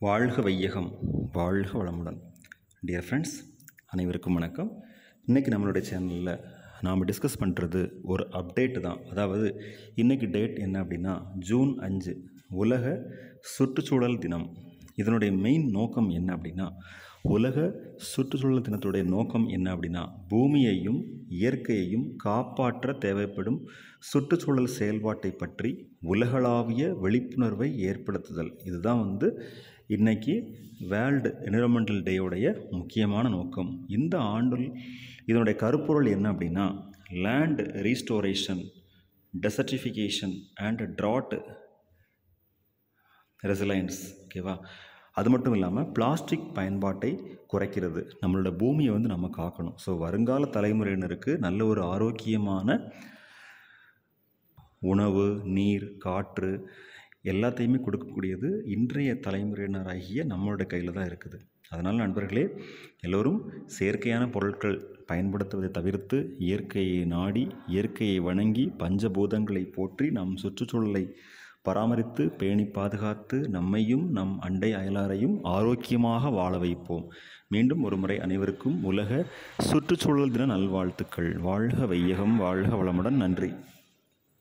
வாழ்க வையகம், வாழ்க வளமுடன். டியர் ஃப்ரெண்ட்ஸ், அனைவருக்கும் வணக்கம். இன்றைக்கி நம்மளுடைய சேனலில் நாம் டிஸ்கஸ் பண்ணுறது ஒரு அப்டேட்டு தான். அதாவது இன்றைக்கி டேட் என்ன அப்படின்னா ஜூன் 5 உலக சுற்றுச்சூழல் தினம். இதனுடைய மெயின் நோக்கம் என்ன அப்படின்னா, உலக சுற்றுச்சூழல் தினத்துடைய நோக்கம் என்ன அப்படின்னா, பூமியையும் இயற்கையையும் காப்பாற்ற தேவைப்படும் சுற்றுச்சூழல் செயல்பாட்டை பற்றி உலகளாவிய விழிப்புணர்வை ஏற்படுத்துதல். இதுதான் இன்றைக்கி வேர்ல்டு என்விரான்மெண்டல் டேயோடைய முக்கியமான நோக்கம். இந்த ஆண்டில் இதனுடைய கருப்பொருள் என்ன அப்படின்னா, லேண்ட் ரீஸ்டோரேஷன், டெசர்டிஃபிகேஷன் அண்ட் ட்ராட் ரெசிலைன்ஸ். ஓகேவா? அது மட்டும் இல்லாமல் பிளாஸ்டிக் பயன்பாட்டை குறைக்கிறது. நம்மளோட பூமியை நம்ம காக்கணும். ஸோ வருங்கால தலைமுறையினருக்கு நல்ல ஒரு ஆரோக்கியமான உணவு, நீர், காற்று எல்லாத்தையுமே கொடுக்கக்கூடியது இன்றைய தலைமுறையினராகிய நம்மளோட கையில் தான் இருக்குது. அதனால் நண்பர்களே, எல்லோரும் செயற்கையான பொருட்கள் பயன்படுத்துவதை தவிர்த்து இயற்கையை நாடி, இயற்கையை வணங்கி, பஞ்சபூதங்களை போற்றி நம் சுற்றுச்சூழலை பராமரித்து பேணி பாதுகாத்து நம்மையும் நம் அண்டை அயலாரையும் ஆரோக்கியமாக வாழ வைப்போம். மீண்டும் ஒரு முறை அனைவருக்கும் உலக சுற்றுச்சூழல் தின நல்வாழ்த்துக்கள். வாழ்க வையகம், வாழ்க வளமுடன். நன்றி.